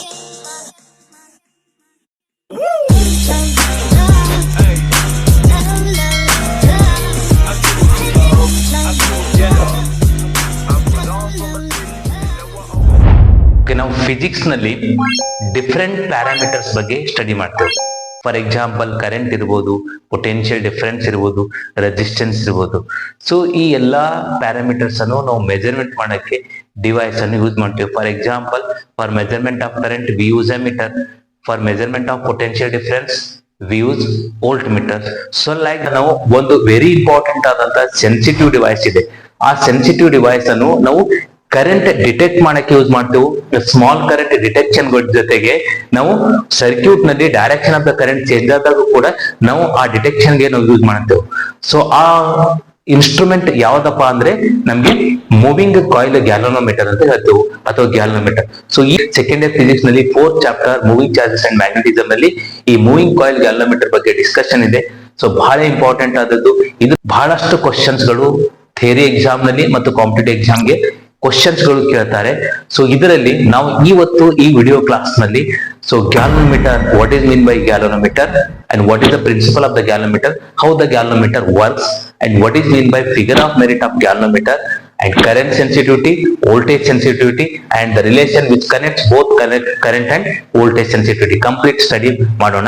ನಾವು ಫಿಸಿಕ್ಸ್ ನಲ್ಲಿ different parameters ಬಗ್ಗೆ ಸ್ಟಡಿ ಮಾಡ್ತೇವೆ. ಫಾರ್ ಎಕ್ಸಾಂಪಲ್ ಕರೆಂಟ್ ಇರ್ಬೋದು, ಪೊಟೆನ್ಷಿಯಲ್ ಡಿಫರೆನ್ಸ್ ಇರ್ಬೋದು, ರೆಸಿಸ್ಟೆನ್ಸ್ ಇರ್ಬೋದು. ಸೊ ಈ ಎಲ್ಲಾ ಪ್ಯಾರಾಮೀಟರ್ಸ್ ಅನ್ನು ನಾವು ಮೆಜರ್ಮೆಂಟ್ ಮಾಡಕ್ಕೆ ಡಿವೈಸ್ ಅನ್ನು ಯೂಸ್ ಮಾಡ್ತೇವೆ. For example, for measurement of current we use a meter, for measurement of potential difference we use volt meter. So like ನಾವು ಒಂದು ವೆರಿ ಇಂಪಾರ್ಟೆಂಟ್ ಆದಂತಹ ಸೆನ್ಸಿಟಿವ್ ಡಿವೈಸ್ ಇದೆ. ಆ ಸೆನ್ಸಿಟಿವ್ ಡಿವೈಸ್ ಅನ್ನು ನಾವು ಕರೆಂಟ್ ಡಿಟೆಕ್ಟ್ ಮಾಡಕ್ಕೆ ಯೂಸ್ ಮಾಡ್ತೇವೆ. ಸ್ಮಾಲ್ ಕರೆಂಟ್ ಡಿಟೆಕ್ಷನ್ ಜೊತೆಗೆ ನಾವು ಸರ್ಕ್ಯೂಟ್ ನಲ್ಲಿ direction of the current change ಆದಾಗ ಕೂಡ ನಾವು ಆ ಡಿಟೆಕ್ಷನ್ ಗೆ ನಾವು ಯೂಸ್ ಮಾಡ್ತೇವೆ. ಸೊ ಆ ಇನ್ಸ್ಟ್ರೂಮೆಂಟ್ ಯಾವ್ದಪ್ಪ ಅಂದ್ರೆ ನಮ್ಗೆ ಮೂವಿಂಗ್ ಕಾಯಿಲ್ ಗ್ಯಾಲೋನೋಮೀಟರ್ ಅಂತ ಹೇಳ್ತೇವೆ, ಅಥವಾ ಗ್ಯಾಲೋನೋಮೀಟರ್. ಸೊ ಈ ಸೆಕೆಂಡ್ ಇಯರ್ ಫಿಸಿಕ್ಸ್ ನಲ್ಲಿ 4th chapter moving charges and magnetism ನಲ್ಲಿ ಈ ಮೂವಿಂಗ್ ಕಾಯಿಲ್ ಗ್ಯಾಲೋನೋಮೀಟರ್ ಬಗ್ಗೆ ಡಿಸ್ಕಷನ್ ಇದೆ. ಸೊ ಬಹಳ ಇಂಪಾರ್ಟೆಂಟ್ ಆದದ್ದು ಇದು. ಬಹಳಷ್ಟು ಕ್ವಶನ್ಸ್ ಗಳು ಥಿಯರಿ ಎಕ್ಸಾಮ್ ನಲ್ಲಿ ಮತ್ತು ಕಾಂಪಿಟೇಟಿವ್ ಎಕ್ಸಾಮ್ಗೆ ಕ್ವಶನ್ಸ್ ಗಳು ಕೇಳ್ತಾರೆ. ಸೊ ಇದರಲ್ಲಿ ನಾವು ಇವತ್ತು ಈ ವಿಡಿಯೋ ಕ್ಲಾಸ್ ನಲ್ಲಿ so galvanometer, what is mean by galvanometer and what is the principle of the galvanometer, how the galvanometer works and what is mean by figure of merit of galvanometer and current sensitivity, voltage sensitivity and the relation which connects both current and voltage sensitivity complete study ಮಾಡೋಣ.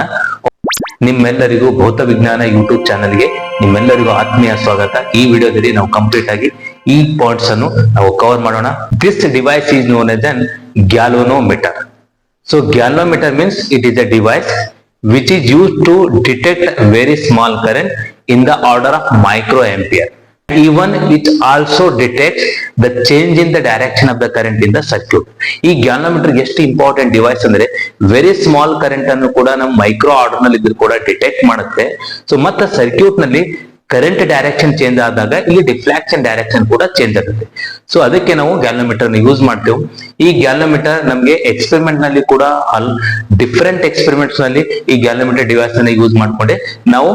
ನಿಮ್ಮೆಲ್ಲರಿಗೂ ಭೌತ ವಿಜ್ಞಾನ YouTube ಚಾನೆಲ್ಗೆ ನಿಮ್ಮೆಲ್ಲರಿಗೂ ಆತ್ಮೀಯ ಸ್ವಾಗತ. ಈ ವಿಡಿಯೋದಲ್ಲಿ ನಾವು ಕಂಪ್ಲೀಟ್ ಆಗಿ ಈ ಪಾಯಿಂಟ್ಸ್ ಅನ್ನು ನಾವು ಕವರ್ ಮಾಡೋಣ. This device is known as an galvanometer. So galvanometer means it is a device which is used to detect very small current in the order of microampere. Even it also detects the change in the direction of the current in the circuit. ಈ galvanometer ಎಷ್ಟು important device ಅಂದ್ರೆ very small current ಅನ್ನು ಕೂಡ ನಮ್ಮ micro order ನಲ್ಲಿ ಇದ್ರೂ ಕೂಡ detect ಮಾಡುತ್ತೆ. ಸೊ ಮತ್ತೆ ಸರ್ಕ್ಯೂಟ್ ನಲ್ಲಿ ಕರೆಂಟ್ ಡೈರೆಕ್ಷನ್ ಚೇಂಜ್ ಆದಾಗ ಈ ಡಿಫ್ಲಾಕ್ಷನ್ ಡೈರೆಕ್ಷನ್ ಕೂಡ ಚೇಂಜ್ ಆಗುತ್ತೆ. ಸೊ ಅದಕ್ಕೆ ನಾವು ಗ್ಯಾಲೋಮೀಟರ್ ಯೂಸ್ ಮಾಡ್ತೇವೆ. ಈ ಗ್ಯಾಲೋಮೀಟರ್ ನಮ್ಗೆ ಎಕ್ಸ್ಪೆರಿಮೆಂಟ್ ನಲ್ಲಿ ಕೂಡ ಡಿಫರೆಂಟ್ ಎಕ್ಸ್ಪೆರಿಮೆಂಟ್ಸ್ ನಲ್ಲಿ ಈ ಗ್ಯಾಲೋಮೀಟರ್ ಡಿವೈಸ್ ಅನ್ನು ಯೂಸ್ ಮಾಡ್ಕೊಂಡೆ ನಾವು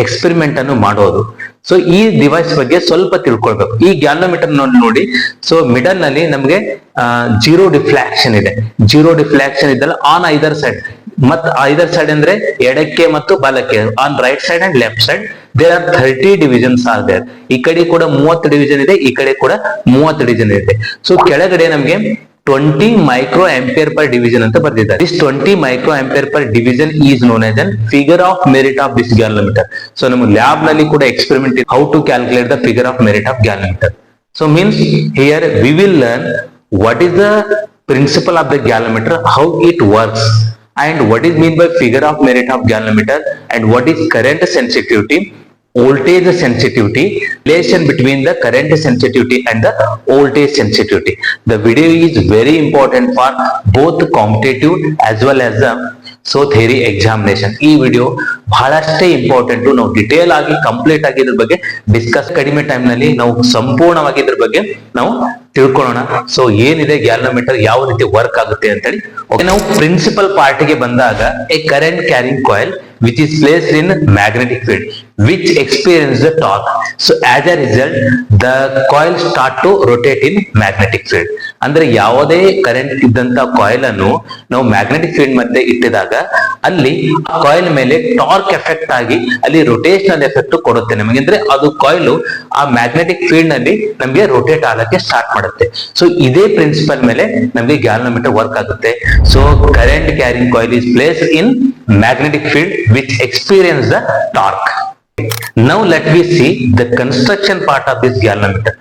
ಎಕ್ಸ್ಪೆರಿಮೆಂಟ್ ಅನ್ನು ಮಾಡೋದು. ಸೊ ಈ ಡಿವೈಸ್ ಬಗ್ಗೆ ಸ್ವಲ್ಪ ತಿಳ್ಕೊಳ್ಬೇಕು. ಈ ಗ್ಯಾಲೋಮೀಟರ್ ನೋಡಿ, ಸೊ ಮಿಡಲ್ ನಲ್ಲಿ ನಮ್ಗೆ ಜೀರೋ ಡಿಫ್ಲಾಕ್ಷನ್ ಇದೆ. ಜೀರೋ ಡಿಫ್ಲಾಕ್ಷನ್ ಇದ್ದಲ್ಲ ಆನ್ ಐದರ್ ಸೈಡ್, ಮತ್ತು ಐದರ್ ಸೈಡ್ ಅಂದ್ರೆ ಎಡಕ್ಕೆ ಮತ್ತು ಬಲಕ್ಕೆ, on right side and left side there are 30 divisions are there. ಈ ಕಡೆ ಕೂಡ 30 ಡಿವಿಷನ್ ಇದೆ, ಈ ಕಡೆ ಕೂಡ 30 ಡಿವಿಷನ್ ಇದೆ. ಸೊ ಕೆಳಗಡೆ ನಮ್ಗೆ 20 ಮೈಕ್ರೋ ಆಂಪಿಯರ್ ಪರ್ ಡಿವಿಷನ್ ಅಂತ ಬರ್ದಿದ್ದಾರೆ. This 20 micro ampere per division is known as an figure of merit of this galvanometer. So ನಮ್ಮ ಲ್ಯಾಬ್ ನಲ್ಲಿ ಕೂಡ experiment how to calculate the figure of merit of galvanometer. So means here we will learn what is the principle of the galvanometer, how it works, and what is mean by figure of merit of galvanometer, and what is current sensitivity, voltage sensitivity, relation between the current sensitivity and the voltage sensitivity. The video is very important for both competitive as well as the theory examination. ಈ video ಬಹಳಷ್ಟೇ important. ನಾವು detail ಆಗಿ complete ಆಗಿ ಇದ್ರ ಬಗ್ಗೆ discuss, ಕಡಿಮೆ time ನಲ್ಲಿ ನಾವು ಸಂಪೂರ್ಣವಾಗಿ ಇದ್ರ ಬಗ್ಗೆ ನಾವು ತಿಳ್ಕೊಳ್ಳೋಣ. ಸೊ ಏನಿದೆ ಗ್ಯಾಲೋಮೀಟರ್, ಯಾವ ರೀತಿ ವರ್ಕ್ ಆಗುತ್ತೆ ಅಂತೇಳಿ. ನಾವು ಪ್ರಿನ್ಸಿಪಲ್ ಪಾರ್ಟ್ ಗೆ ಬಂದಾಗ, a current carrying coil which is placed in magnetic field which experience the torque. So as a result the coil start to rotate in magnetic field. ಅಂದ್ರೆ ಯಾವುದೇ ಕರೆಂಟ್ ಇದ್ದಂತ ಕಾಯಿಲ್ ಅನ್ನು ನಾವು ಮ್ಯಾಗ್ನೆಟಿಕ್ ಫೀಲ್ಡ್ ಮಧ್ಯೆ ಇಟ್ಟಿದಾಗ ಅಲ್ಲಿ coil ಮೇಲೆ torque effect ಆಗಿ ಅಲ್ಲಿ ರೊಟೇಷನಲ್ ಎಫೆಕ್ಟ್ ಕೊಡುತ್ತೆ ನಮಗೆ. ಅಂದ್ರೆ ಅದು ಕಾಯಿಲ್ ಆ ಮ್ಯಾಗ್ನೆಟಿಕ್ ಫೀಲ್ಡ್ ನಲ್ಲಿ ನಮಗೆ ರೊಟೇಟ್ ಆಗಕ್ಕೆ ಸ್ಟಾರ್ಟ್ ಮಾಡುತ್ತೆ. ಸೊ ಇದೇ ಪ್ರಿನ್ಸಿಪಲ್ ಮೇಲೆ ನಮಗೆ ಗ್ಯಾಲೋಮೀಟರ್ ವರ್ಕ್ ಆಗುತ್ತೆ. So current carrying coil is placed in magnetic field which experience the torque. Now let me see the construction part of this galvanometer.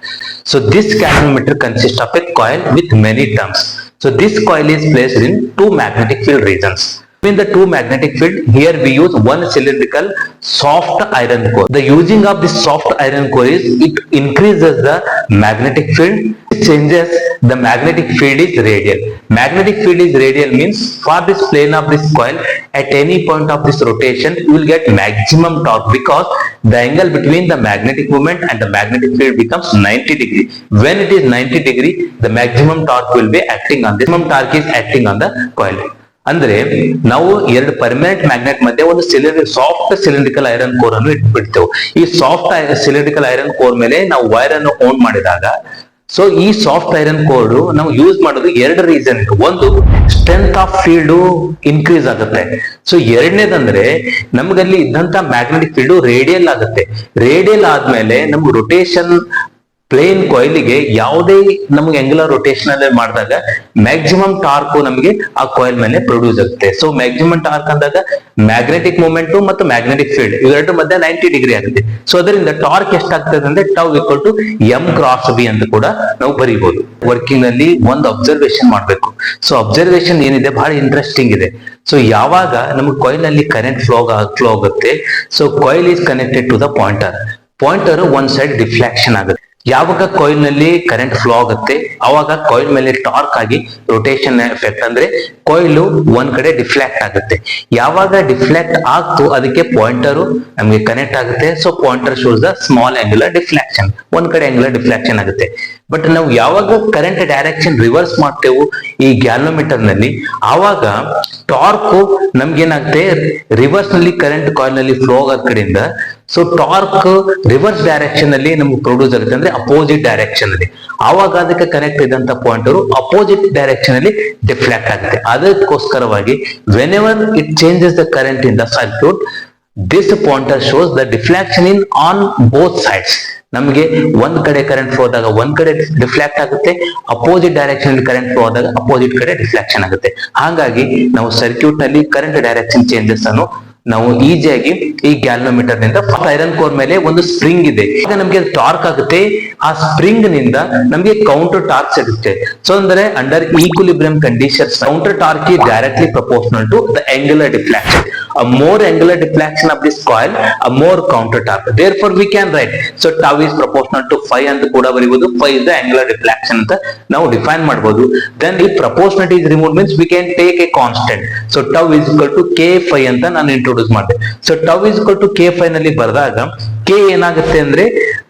So this galvanometer consists of a coil with many turns. So this coil is placed in two magnetic field regions. In the two magnetic field, here we use one cylindrical soft iron core. The using of this soft iron core is it increases the magnetic field. It changes the magnetic field is radial. Magnetic field is radial means for this plane of this coil at any point of this rotation you will get maximum torque because the angle between the magnetic moment and the magnetic field becomes 90 degree. When it is 90 degree, the maximum torque will be acting on this. Maximum torque is acting on the coil. ಅಂದ್ರೆ ನಾವು ಎರಡು permanent magnet ಮಧ್ಯೆ ಒಂದು soft cylindrical iron core ಅನ್ನು ಇಟ್ಬಿಡ್ತೇವೆ. ಈ soft cylindrical iron core ಮೇಲೆ ನಾವು wire ಅನ್ನು ಆನ್ ಮಾಡಿದಾಗ ಸೊ ಈ ಸಾಫ್ಟ್ ಐರನ್ ಕೋರ್ ನಾವು ಯೂಸ್ ಮಾಡೋದು ಎರಡು ರೀಸನ್. ಒಂದು, ಸ್ಟ್ರೆಂತ್ ಆಫ್ ಫೀಲ್ಡ್ ಇನ್ಕ್ರೀಸ್ ಆಗುತ್ತೆ. ಸೊ ಎರಡನೇದಂದ್ರೆ ನಮ್ಗಲ್ಲಿ ಇದ್ದಂತ ಮ್ಯಾಗ್ನೆಟಿಕ್ ಫೀಲ್ಡ್ ರೇಡಿಯಲ್ ಆಗುತ್ತೆ. ರೇಡಿಯಲ್ ಆದ್ಮೇಲೆ ನಮ್ಗೆ ರೊಟೇಷನ್ ಪ್ಲೇನ್ ಕಾಯಿಲ್ಗೆ ಯಾವುದೇ ನಮ್ಗೆ ಆಂಗುಲರ್ ರೊಟೇಷನ್ ಅಲ್ಲಿ ಮಾಡಿದಾಗ ಮ್ಯಾಕ್ಸಿಮಮ್ ಟಾರ್ಕ್ ನಮಗೆ ಆ ಕಾಯಿಲ್ ಮೇಲೆ ಪ್ರೊಡ್ಯೂಸ್ ಆಗುತ್ತೆ. ಸೊ ಮ್ಯಾಕ್ಸಿಮಮ್ ಟಾರ್ಕ್ ಅಂದಾಗ ಮ್ಯಾಗ್ನೆಟಿಕ್ ಮೂಮೆಂಟ್ ಮತ್ತು ಮ್ಯಾಗ್ನೆಟಿಕ್ ಫೀಲ್ಡ್ ಇವೆರಡು ಮಧ್ಯೆ 90 ಡಿಗ್ರಿ ಆಗುತ್ತೆ. ಸೊ ಅದರಿಂದ ಟಾರ್ಕ್ ಎಷ್ಟಾಗ್ತದೆ ಅಂದ್ರೆ tau equal to M cross B ಅಂತ ಕೂಡ ನಾವು ಬರೀಬಹುದು. ವರ್ಕಿಂಗ್ ನಲ್ಲಿ ಒಂದು ಅಬ್ಸರ್ವೇಷನ್ ಮಾಡ್ಬೇಕು. ಸೊ ಅಬ್ಸರ್ವೇಷನ್ ಏನಿದೆ ಬಹಳ ಇಂಟ್ರೆಸ್ಟಿಂಗ್ ಇದೆ. ಸೊ ಯಾವಾಗ ನಮ್ಗೆ ಕಾಯಿಲ್ ನಲ್ಲಿ ಕರೆಂಟ್ ಫ್ಲೋ ಆಗುತ್ತೆ, so coil is connected to the pointer ಒಂದ್ ಸೈಡ್ ಡಿಫ್ಲೆಕ್ಷನ್ ಆಗುತ್ತೆ. ಯಾವಾಗ ಕಾಯಿಲ್ ನಲ್ಲಿ ಕರೆಂಟ್ ಫ್ಲೋ ಆಗುತ್ತೆ ಅವಾಗ ಕಾಯಿಲ್ ಮೇಲೆ ಟಾರ್ಕ್ ಆಗಿ ರೊಟೇಷನ್ ಎಫೆಕ್ಟ್ ಅಂದ್ರೆ ಕಾಯಿಲ್ ಒಂದ್ ಕಡೆ ಡಿಫ್ಲೆಕ್ಟ್ ಆಗುತ್ತೆ. ಯಾವಾಗ ಡಿಫ್ಲೆಕ್ಟ್ ಆಗ್ತು ಅದಕ್ಕೆ ಪಾಯಿಂಟರ್ ನಮಗೆ ಕನೆಕ್ಟ್ ಆಗುತ್ತೆ. So pointer shows the small angular deflection, ಒಂದ್ ಕಡೆ ಆಂಗುಲರ್ ಡಿಫ್ಲೆಕ್ಷನ್ ಆಗುತ್ತೆ. ಬಟ್ ನಾವು ಯಾವಾಗ ಕರೆಂಟ್ ಡೈರೆಕ್ಷನ್ ರಿವರ್ಸ್ ಮಾಡ್ತೇವೆ ಈ ಗ್ಯಾಲೋಮೀಟರ್ ನಲ್ಲಿ, ಆವಾಗ ಟಾರ್ಕ್ ನಮ್ಗೇನಾಗುತ್ತೆ, ರಿವರ್ಸ್ ನಲ್ಲಿ ಕರೆಂಟ್ ಕಾಯಿಲ್ ನಲ್ಲಿ ಫ್ಲೋ ಆಗೋ ಕಡೆಯಿಂದ ಸೊ ಟಾರ್ಕ್ ರಿವರ್ಸ್ ಡೈರೆಕ್ಷನ್ ಅಲ್ಲಿ ನಮ್ಗೆ ಪ್ರೊಡ್ಯೂಸ್ ಆಗುತ್ತೆ, ಅಂದ್ರೆ ಅಪೋಸಿಟ್ ಡೈರೆಕ್ಷನ್ ಅಲ್ಲಿ. ಆವಾಗ ಅದಕ್ಕೆ ಕನೆಕ್ಟ್ ಇದ್ದಂತ ಪಾಯಿಂಟರ್ ಅಪೋಸಿಟ್ ಡೈರೆಕ್ಷನ್ ಅಲ್ಲಿ ಡಿಫ್ಲೆಕ್ಟ್ ಆಗುತ್ತೆ. ಅದಕ್ಕೋಸ್ಕರವಾಗಿ when ever it changes the current in the circuit, this pointer shows the deflection in on both sides. ನಮಗೆ ಒಂದ್ ಕಡೆ ಕರೆಂಟ್ ಫ್ಲೋ ಆದಾಗ ಒಂದ್ ಕಡೆ ಡಿಫ್ಲೆಕ್ಟ್ ಆಗುತ್ತೆ, ಅಪೋಸಿಟ್ ಡೈರೆಕ್ಷನ್ ಅಲ್ಲಿ ಕರೆಂಟ್ ಫ್ಲೋ ಆದಾಗ ಅಪೋಸಿಟ್ ಕಡೆ ಡಿಫ್ಲೆಕ್ಷನ್ ಆಗುತ್ತೆ. ಹಾಗಾಗಿ ನಾವು ಸರ್ಕ್ಯೂಟ್ ನಲ್ಲಿ ಕರೆಂಟ್ ಡೈರೆಕ್ಷನ್ ಚೇಂಜಸ್ ಅನ್ನು ನಾವು ಈಸಿಯಾಗಿ ಈ ಗ್ಯಾಲೋಮೀಟರ್ ನಿಂದ, ಐರನ್ ಕೋರ್ ಮೇಲೆ ಒಂದು ಸ್ಪ್ರಿಂಗ್ ಇದೆ, ಈಗ ನಮಗೆ ಟಾರ್ಕ್ ಆಗುತ್ತೆ. ಆ ಸ್ಪ್ರಿಂಗ್ ನಿಂದ ನಮಗೆ ಕೌಂಟರ್ ಟಾರ್ಕ್ ಸಿಗುತ್ತೆ. ಸೊ ಅಂದ್ರೆ under equilibrium conditions counter torque is directly proportional to the angular deflection. A more angular deflection of this coil, a more counter torque. Therefore we can write, so tau is proportional to phi ಅಂತ ಕೂಡ ಬರೀಬಹುದು. Phi is the angular deflection ಅಂತ ನಾವು define ಮಾಡಬಹುದು. Then if proportionality is removed means we can take a constant. So tau is equal to k phi ಅಂತ ನಾನು introduce ಮಾಡಿದೆ. So tau is equal to k phi ನಲ್ಲಿ ಬರೆದಾಗ k ಏನಾಗುತ್ತೆ ಅಂದ್ರೆ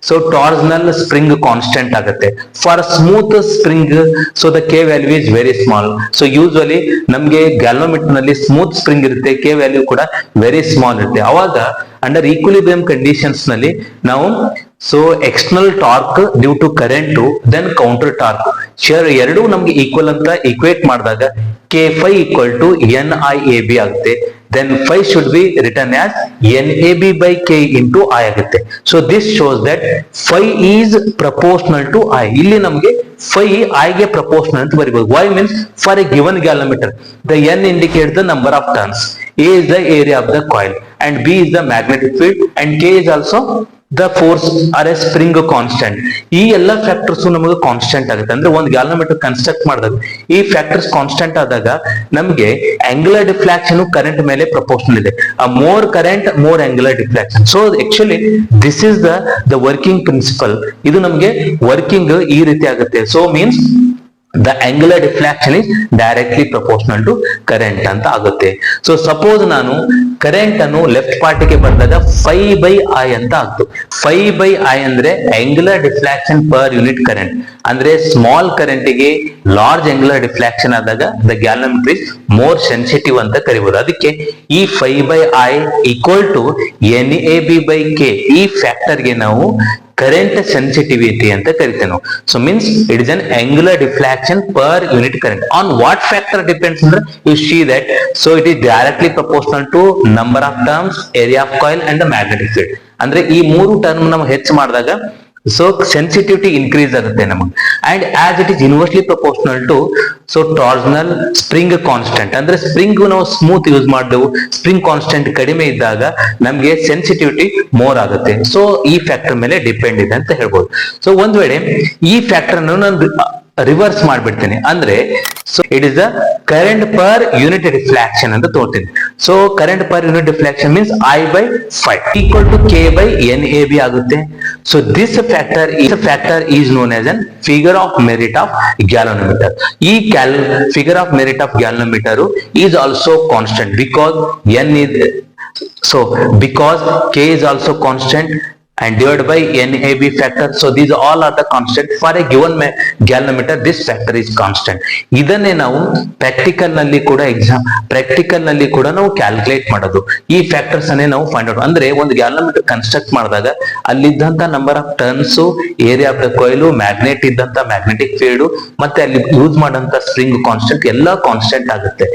ಸೊ ಟಾರ್ಸನಲ್ ಸ್ಪ್ರಿಂಗ್ ಕಾನ್ಸ್ಟೆಂಟ್ ಆಗುತ್ತೆ. For smooth spring so the K value is very small. So usually ನಮ್ಗೆ galvanometer ನಲ್ಲಿ ಸ್ಮೂತ್ ಸ್ಪ್ರಿಂಗ್ ಇರುತ್ತೆ, ಕೆ ವ್ಯಾಲ್ಯೂ ಕೂಡ ವೆರಿ ಸ್ಮಾಲ್ ಇರುತ್ತೆ. ಅವಾಗ ಅಂಡರ್ ಈಕ್ವಿಲಿಬ್ರಿಯಂ ಕಂಡೀಷನ್ಸ್ ನಲ್ಲಿ ನಾವು so external torque due to current then counter torque ಎರಡು ನಮ್ಗೆ ಈಕ್ವಲ್ ಅಂತ ಈಕ್ವೇಟ್ ಮಾಡಿದಾಗ K phi equal to N I A B ಆಗುತ್ತೆ. then phi should be written as NAB by K into I ಆಗುತ್ತೆ. So this shows that phi is proportional to I. ಇಲ್ಲಿ ನಮಗೆ phi I ಗೆ proportional ಅಂತ ಬರೀಬಹುದು. Why means for a given galvanometer the N indicates the number of turns, A is the area of the coil and B is the magnetic field and K is also the force are a spring constant. ಈ ಎಲ್ಲ factors ನಮಗೆ constant ಆಗುತ್ತೆ. ಅಂದ್ರೆ ಒಂದು galvanometer construct ಮಾಡಿದಾಗ ಈ factors constant ಆದಾಗ ನಮ್ಗೆ ಆಂಗುಲರ್ ಡಿಫ್ಲೆಕ್ಷನ್ ಕರೆಂಟ್ ಮೇಲೆ ಪ್ರಪೋರ್ಷನಲ್ ಇದೆ. More current more angular deflection. So actually this is the working principal. ಇದು ನಮ್ಗೆ ವರ್ಕಿಂಗ್ ಈ ರೀತಿ ಆಗುತ್ತೆ. So means the angular deflection is directly proportional to current ಅಂತ ಆಗುತ್ತೆ. ಸೊ ಸಪೋಸ್ ನಾನು ಕರೆಂಟ್ ಅನ್ನು ಲೆಫ್ಟ್ ಪಾರ್ಟಿಗೆ ಬಂದಾಗ phi by I ಅಂತ ಆಗ್ತು. phi by I ಅಂದ್ರೆ angular deflection per unit current. ಅಂದ್ರೆ ಸ್ಮಾಲ್ ಕರೆಂಟ್ ಗೆ ಲಾರ್ಜ್ angular deflection ಆದಾಗ the galvanometer is more sensitive ಅಂತ ಕರಿಬಹುದು. ಅದಕ್ಕೆ ಈ phi by I equal to NAB by K ಈ ಫ್ಯಾಕ್ಟರ್ ಗೆ ನಾವು ಕರೆಂಟ್ ಸೆನ್ಸಿಟಿವಿಟಿ ಅಂತ ಕರಿತೇವೆ ನಾವು. So means it is an angular deflection per unit current. On what factor depends ಅಂದ್ರೆ you see that so it is directly proportional to number of turns, area of coil and the magnetic field. ಅಂದ್ರೆ ಈ ಮೂರು term ನಾವು ಹೆಚ್ಚು ಮಾಡಿದಾಗ so sensitivity increase ಆಗುತ್ತೆ ನಮಗೆ. And as it is inversely proportional to so torsional spring constant. ಅಂದ್ರೆ spring ನಾವು ಸ್ಮೂತ್ ಯೂಸ್ ಮಾಡಿದೆವು, ಸ್ಪ್ರಿಂಗ್ ಕಾನ್ಸ್ಟೆಂಟ್ ಕಡಿಮೆ ಇದ್ದಾಗ ನಮ್ಗೆ ಸೆನ್ಸಿಟಿವಿಟಿ ಮೋರ್ ಆಗುತ್ತೆ. ಸೊ ಈ ಫ್ಯಾಕ್ಟರ್ ಮೇಲೆ ಡಿಪೆಂಡ್ ಇದೆ ಅಂತ ಹೇಳ್ಬೋದು. ಸೊ ಒಂದ್ ವೇಳೆ ಈ ಫ್ಯಾಕ್ಟರ್ ಅನ್ನು ನಾನು ರಿವರ್ಸ್ ಮಾಡ್ಬಿಡ್ತೀನಿ ಅಂದ್ರೆ so it is the current per unit reflection ಅಂತ ತೋರ್ತೀನಿ. So current per unit reflection means I by phi equal to K by NAB ಆಗುತ್ತೆ. So this factor is known as an figure of merit of galvanometer. ಈ figure of merit of galvanometer is also constant because N is so because K is also constant and divided by NAB factor. So these all are the constant for a given galvanometer. This factor is constant. ಇದನ್ನೇ ನಾವು practical ನಲ್ಲಿ ಕೂಡ ನಾವು calculate ಮಾಡೋದು. ಈ factors ಅನ್ನೇ ನಾವು find out ಅಂದ್ರೆ ಒಂದು ಗ್ಯಾಲ್ವನೋಮೀಟರ್ ಕನ್ಸ್ಟ್ರಕ್ಟ್ ಮಾಡಿದಾಗ ಅಲ್ಲಿದ್ದಂತ number of turns, area of the coil, magnet ಇದ್ದಂತ ಮ್ಯಾಗ್ನೆಟಿಕ್ ಫೀಲ್ಡ್, ಮತ್ತೆ ಅಲ್ಲಿ ಯೂಸ್ ಮಾಡಂತ ಸ್ಪ್ರಿಂಗ್ ಕಾನ್ಸ್ಟೆಂಟ್ ಎಲ್ಲ ಕಾನ್ಸ್ಟೆಂಟ್ ಆಗುತ್ತೆ.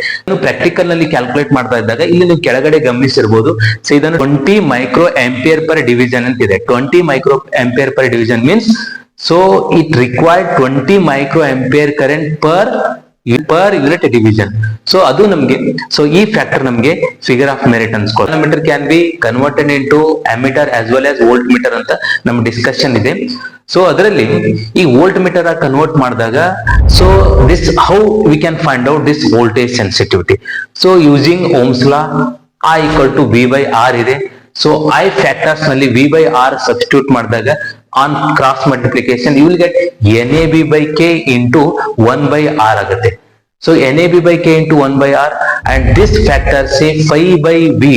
ಪ್ರಾಕ್ಟಿಕಲ್ ನಲ್ಲಿ ಕ್ಯಾಲ್ಕುಲೇಟ್ ಮಾಡ್ತಾ ಇದ್ದಾಗ ಇಲ್ಲಿ ನೀವು ಕೆಳಗಡೆ ಗಮನಿಸಿರ್ಬೋದು. ಸೊ ಇದನ್ನು 20 ಮೈಕ್ರೋ ಆಂಪಿಯರ್ ಪರ್ ಡಿವಿಷನ್ ಅಂತ ಇದೆ. 20 micro ampere per division means so it required 20 micro ampere current per unit division. So adu namge, so ee factor namge figure of merit ansko. Meter can be converted into ammeter as well as voltmeter anta nam discussion ide. So adralli ee voltmeter a convert ಮಾಡಿದಾಗ so this how we can find out this voltage sensitivity. So using Ohm's law, I equal to V by R ಇದೆ. So I factors ನಲ್ಲಿ V by R substitute ಮಾಡಿದಾಗ on cross multiplication you will get NAB by K into 1 by R ಆಗುತ್ತೆ. ಸೊ NAB by K into 1 by R and this factor say phi by V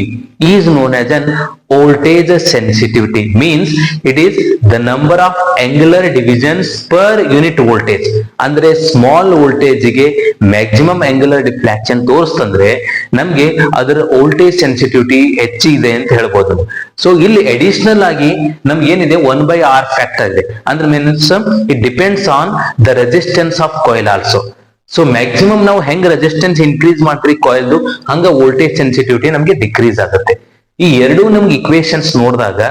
is known as an voltage sensitivity, means it is the number of angular divisions per unit voltage. ಅಂದ್ರೆ small voltage ಗೆ maximum angular deflection ತೋರಿಸ್ತಂದ್ರೆ ನಮ್ಗೆ ಅದರ voltage sensitivity ಹೆಚ್ಚಿದೆ ಅಂತ ಹೇಳ್ಬೋದು. So ಇಲ್ಲಿ additional ಆಗಿ ನಮ್ಗೆ ಏನಿದೆ 1 by R ಫ್ಯಾಕ್ಟರ್ ಇದೆ. ಅಂದ್ರೆ means it depends on the resistance of coil also. So maximum ನಾವು ಹೆಂಗ್ ರೆಸಿಸ್ಟೆನ್ಸ್ ಇನ್ಕ್ರೀಸ್ ಮಾಡ್ತೀವಿ ಕಾಯಿಲ್ದು, ಹಂಗ ವೋಲ್ಟೇಜ್ ಸೆನ್ಸಿಟಿವಿಟಿ ನಮ್ಗೆ ಡಿಕ್ರೀಸ್ ಆಗುತ್ತೆ. ಈ ಎರಡೂ ನಮ್ಗೆ ಇಕ್ವೇಶನ್ಸ್ ನೋಡಿದಾಗ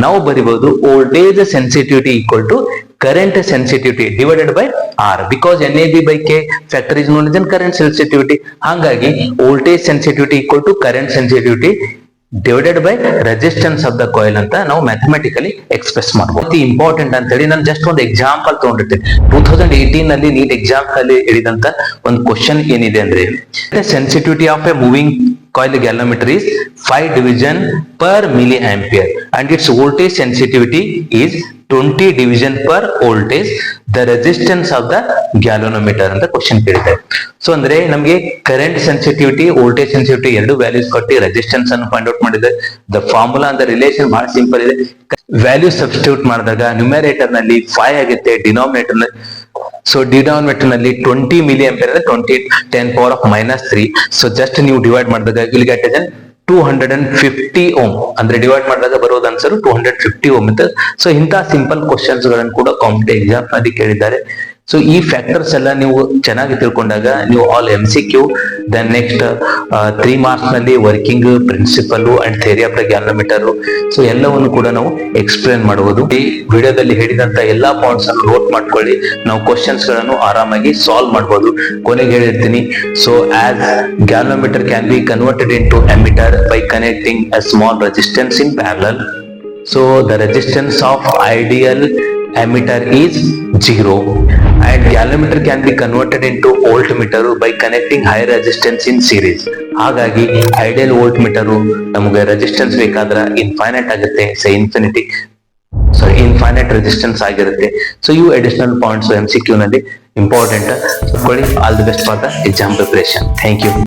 ನಾವು ಬರಿಬಹುದು voltage sensitivity equal to current sensitivity divided by R, because NAB by K factor is known as current sensitivity. ಹಾಗಾಗಿ voltage sensitivity equal to current sensitivity divided by resistance of the coil ಅಂತ ನಾವು mathematically express ಮಾಡಬಹುದು. Important ಅಂತ ಹೇಳಿ ನಾನು just ಒಂದು example ತಗೊಂಡಿರ್ತೀನಿ. 2018 ನಲ್ಲಿ NEET exam ನಲ್ಲಿ ಹೇಳಿದಂತ ಒಂದು ಕ್ವಶನ್ ಏನಿದೆ ಅಂದ್ರೆ sensitivity of A moving coil galvanometer is 5 division per milliampere and its voltage sensitivity is 20 division per voltage, the resistance of the galvanometer ಅಂತ ಕ್ವಶನ್ ಕೇಳಿದ್ದಾರೆ. ಸೊ ಅಂದ್ರೆ ನಮಗೆ ಕರೆಂಟ್ ಸೆನ್ಸಿಟಿವಿಟಿ, ವೋಲ್ಟೇಜ್ ಸೆನ್ಸಿಟಿವಿಟಿ ಎರಡು ವ್ಯಾಲ್ಯೂಸ್ ಕೊಟ್ಟು resistance ಅನ್ನು find out ಮಾಡಿದೆ. The formula ಅಂತ relation ಬಹಳ ಸಿಂಪಲ್ ಇದೆ. ವ್ಯಾಲ್ಯೂ ಸಬ್ಸ್ಟಿಟ್ಯೂಟ್ ಮಾಡಿದಾಗ ನ್ಯೂಮರೇಟರ್ ನಲ್ಲಿ 5 ಆಗುತ್ತೆ, ಡಿನಾಮಿನೇಟರ್ ನಲ್ಲಿ ಸೊ ಡಿನಾಮಿನೇಟರ್ ನಲ್ಲಿ 20 ಮಿಲಿ ಆಂಪಿಯರ್ ಅಂದ್ರೆ 20 10⁻³ ಸೊ ಜಸ್ಟ್ ನೀವು ಡಿವೈಡ್ ಮಾಡಿದಾಗ ವಿಲ್ ಗೆಟ್ ಎಸ್ 250 ಓಮ್ ಅಂದ್ರೆ ಡಿವೈಡ್ ಮಾಡಿದಾಗ ಬರೋದು ಆನ್ಸರ್ 250 ಓಮ್ ಅಂತ. ಸೊ ಇಂತಹ ಸಿಂಪಲ್ ಕ್ವಶನ್ಸ್ ಗಳನ್ನು ಕೂಡ ಕಾಂಪಿಟೇಟಿವ್ ಎಕ್ಸಾಮ್ ನಲ್ಲಿ ಕೇಳಿದ್ದಾರೆ. ಸೊ ಈ ಫ್ಯಾಕ್ಟರ್ಸ್ ಎಲ್ಲ ನೀವು ಚೆನ್ನಾಗಿ ತಿಳ್ಕೊಂಡಾಗ ನೀವು all MCQ then next 3 marks ನಲ್ಲಿ working principle and theory of the galvanometer so ಎಲ್ಲವನ್ನು ಕೂಡ ನಾವು ಎಕ್ಸ್ಪ್ಲೇನ್ ಮಾಡಬಹುದು. ಈ ವಿಡಿಯೋದಲ್ಲಿ ಹೇಳಿದಂತ ಎಲ್ಲಾ ಪಾಯಿಂಟ್ಸ್ ಅನ್ನು ನೋಟ್ ಮಾಡ್ಕೊಳ್ಳಿ, ನಾವು ಕ್ವಶನ್ಸ್ ಗಳನ್ನು ಆರಾಮಾಗಿ ಸಾಲ್ವ್ ಮಾಡಬಹುದು. ಕೊನೆಗೆ ಹೇಳಿರ್ತೀನಿ, so as galvanometer can be converted into emitter by connecting a small resistance in parallel. So the resistance of ideal emitter is 0 and galvanometer can be converted into voltmeter by connecting high resistance in series. ಹಾಗಾಗಿ ideal voltmeter ನಮಗೆ resistance ಬೇಕಾದ್ರೆ infinite ಆಗುತ್ತೆ, infinite resistance ಆಗಿರುತ್ತೆ. So ಇವು additional points MCQ ನಲ್ಲಿ important. All the best for the exam preparation. Thank you.